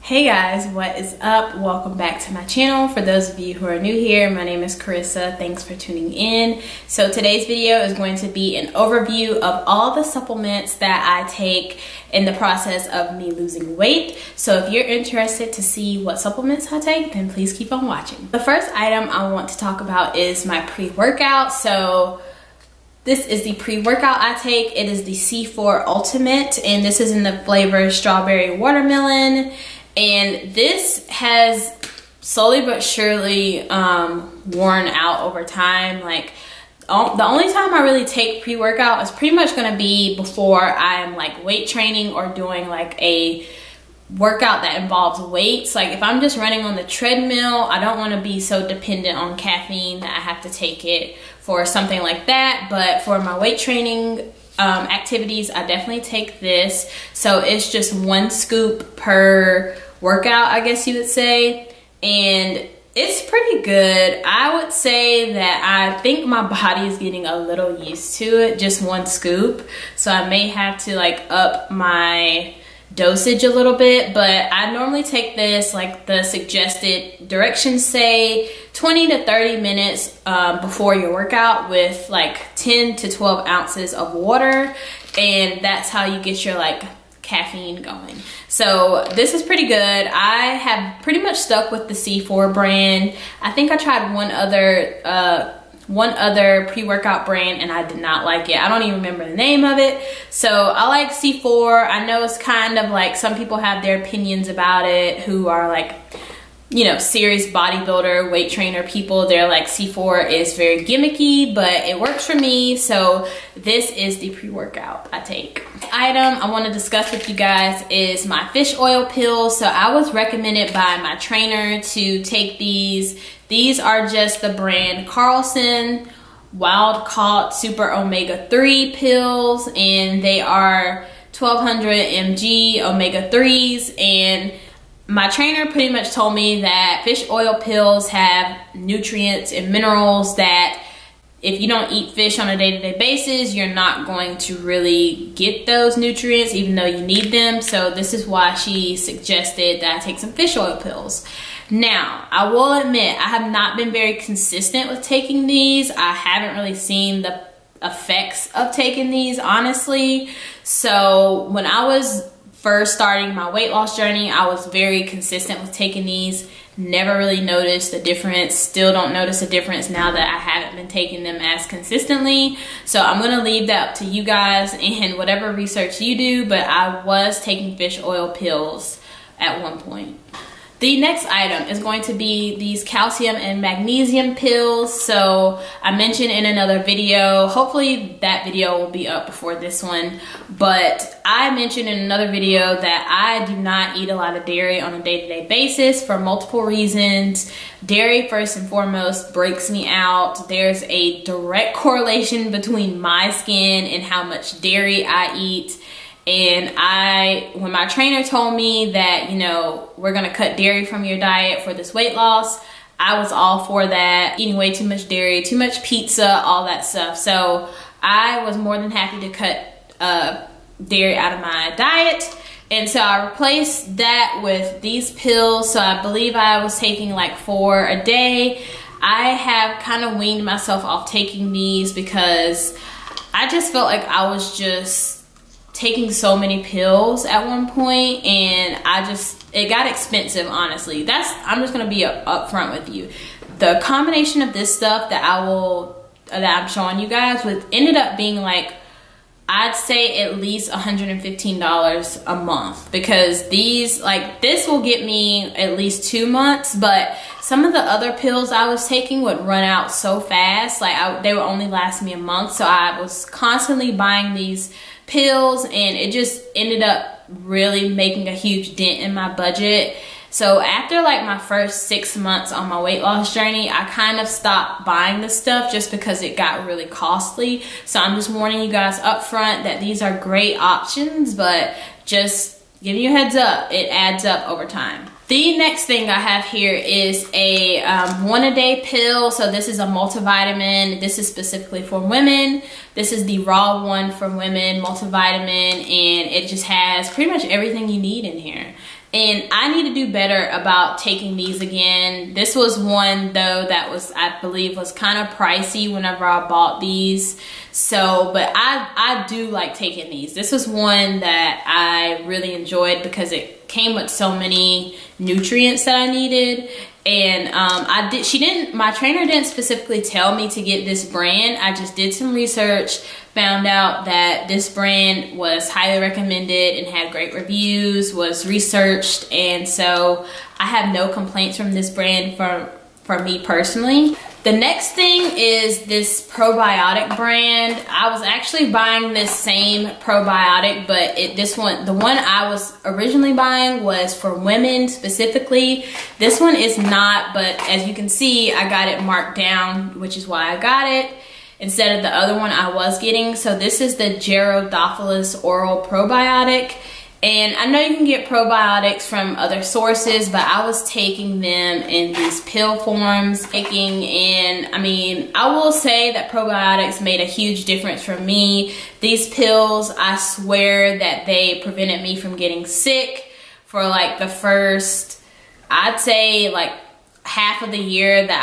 Hey guys, what is up? Welcome back to my channel. For those of you who are new here, my name is Carissa. Thanks for tuning in. So today's video is going to be an overview of all the supplements that I take in the process of me losing weight. So if you're interested to see what supplements I take, then please keep on watching. The first item I want to talk about is my pre-workout. So this is the pre-workout I take. It is the C4 Ultimate, and this is in the flavor strawberry watermelon. And this has slowly but surely worn out over time. Like the only time I really take pre-workout is pretty much gonna be before I'm like weight training or doing like a workout that involves weights. Like if I'm just running on the treadmill, I don't want to be so dependent on caffeine that I have to take it for something like that. But for my weight training activities, I definitely take this. So it's just 1 scoop per workout, I guess you would say, and it's pretty good. I would say that I think my body is getting a little used to it, just 1 scoop, so I may have to like up my dosage a little bit. But I normally take this, like the suggested directions say, 20 to 30 minutes before your workout with like 10 to 12 ounces of water, and that's how you get your like caffeine going. So this is pretty good. I have pretty much stuck with the C4 brand. I think I tried one other pre-workout brand and I did not like it. I don't even remember the name of it. So I like C4. I know it's kind of like some people have their opinions about it who are like, you know, serious bodybuilder, weight trainer people. They're like, C4 is very gimmicky, but it works for me. So this is the pre-workout I take. The item I want to discuss with you guys is my fish oil pills. So I was recommended by my trainer to take these. These are just the brand Carlson Wild Caught Super Omega 3 pills, and they are 1200 mg omega 3s. And my trainer pretty much told me that fish oil pills have nutrients and minerals that if you don't eat fish on a day-to-day basis, you're not going to really get those nutrients even though you need them. So this is why she suggested that I take some fish oil pills. Now, I will admit, I have not been very consistent with taking these. I haven't really seen the effects of taking these, honestly. So when I was first starting my weight loss journey, I was very consistent with taking these. Never really noticed the difference. Still don't notice a difference now that I haven't been taking them as consistently. So I'm gonna leave that up to you guys and whatever research you do, but I was taking fish oil pills at one point. The next item is going to be these calcium and magnesium pills. So I mentioned in another video, hopefully that video will be up before this one, but I mentioned in another video that I do not eat a lot of dairy on a day-to-day basis for multiple reasons. Dairy, first and foremost, breaks me out. There's a direct correlation between my skin and how much dairy I eat. And when my trainer told me that, you know, we're gonna cut dairy from your diet for this weight loss, I was all for that. Eating way too much dairy, too much pizza, all that stuff. So I was more than happy to cut dairy out of my diet. And so I replaced that with these pills. So I believe I was taking like 4 a day. I have kind of weaned myself off taking these because I just felt like I was just taking so many pills at one point, and it got expensive, honestly. I'm just gonna be upfront with you. The combination of this stuff that I'm showing you guys ended up being like, I'd say at least $115 a month, because this will get me at least 2 months, but some of the other pills I was taking would run out so fast. Like they would only last me a month. So I was constantly buying these pills, and it just ended up really making a huge dent in my budget. So after like my first 6 months on my weight loss journey, I kind of stopped buying this stuff just because it got really costly. So I'm just warning you guys up front that these are great options, but just giving you a heads up, it adds up over time. The next thing I have here is a 1-a-day pill. So this is a multivitamin. This is specifically for women. This is the raw one for women, multivitamin, and it just has pretty much everything you need in here. And I need to do better about taking these again. This was one though that was, I believe, was kind of pricey whenever I bought these. So, but I do like taking these. This was one that I really enjoyed because it came with so many nutrients that I needed. And my trainer didn't specifically tell me to get this brand. I just did some research, found out that this brand was highly recommended and had great reviews, was researched, and so I have no complaints from this brand for me personally. The next thing is this probiotic brand. I was actually buying this same probiotic, but the one I was originally buying was for women specifically. This one is not, but as you can see, I got it marked down, which is why I got it instead of the other one I was getting. So this is the Gyrodophilis Oral Probiotic. And I know you can get probiotics from other sources, but I was taking them in these pill forms. I mean, I will say that probiotics made a huge difference for me. These pills, I swear that they prevented me from getting sick for like the first, I'd say like half of the year that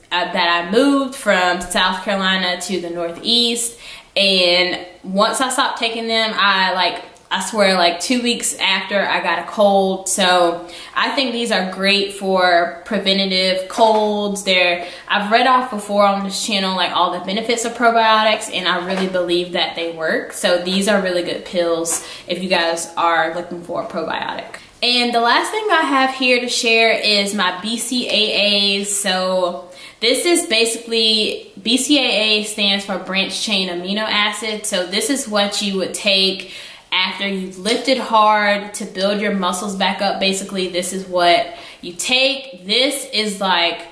I moved from South Carolina to the Northeast. And once I stopped taking them, I swear like 2 weeks after I got a cold. So I think these are great for preventative colds. I've read off before on this channel like all the benefits of probiotics, and I really believe that they work. So these are really good pills if you guys are looking for a probiotic. And the last thing I have here to share is my BCAAs. So this is basically, BCAA stands for branched chain amino acid. So this is what you would take after you've lifted hard to build your muscles back up. Basically, this is what you take. This is like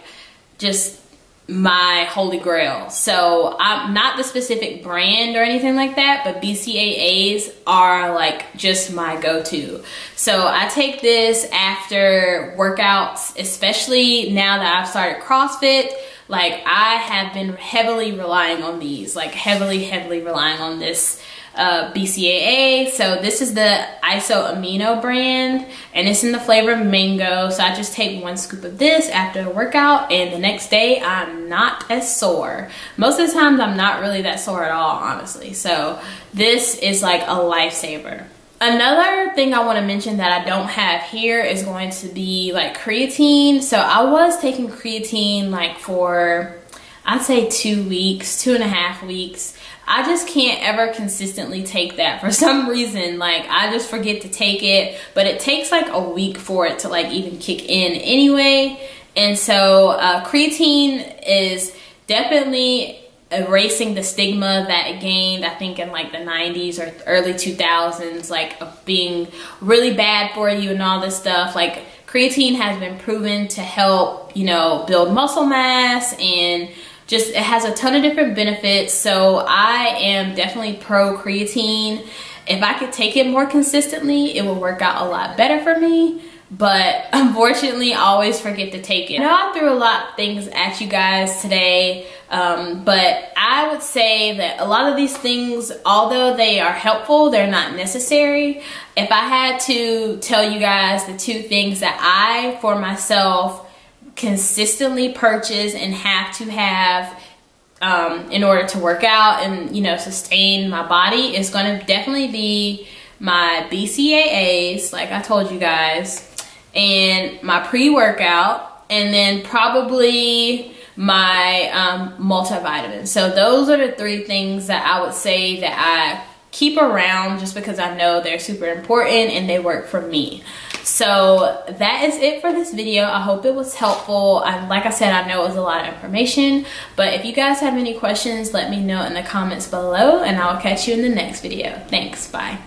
just my holy grail. So I'm not the specific brand or anything like that, but BCAAs are like just my go-to. So I take this after workouts, especially now that I've started CrossFit. Like I have been heavily relying on these, like heavily relying on this BCAA. So this is the Iso Amino brand, and it's in the flavor of mango. So I just take 1 scoop of this after a workout, and the next day I'm not as sore. Most of the times I'm not really that sore at all, honestly. So this is like a lifesaver. Another thing I want to mention that I don't have here is going to be like creatine. So I was taking creatine like for, I'd say 2 weeks, 2.5 weeks. I just can't ever consistently take that for some reason. Like I just forget to take it, but it takes like a week for it to like even kick in anyway. And so creatine is definitely erasing the stigma that it gained, I think, in like the 90s or early 2000s, like of being really bad for you and all this stuff. Like creatine has been proven to help, you know, build muscle mass, and just it has a ton of different benefits. So I am definitely pro creatine. If I could take it more consistently, it would work out a lot better for me. But unfortunately, I always forget to take it. I know I threw a lot of things at you guys today, but I would say that a lot of these things, although they are helpful, they're not necessary. If I had to tell you guys the 2 things that I, for myself, consistently purchase and have to have in order to work out and, you know, sustain my body, is going to definitely be my BCAAs, like I told you guys, and my pre-workout, and then probably my multivitamins. So those are the 3 things that I would say that I keep around just because I know they're super important and they work for me. So that is it for this video. I hope it was helpful. Like I said, I know it was a lot of information, but if you guys have any questions, let me know in the comments below, and I'll catch you in the next video. Thanks, bye.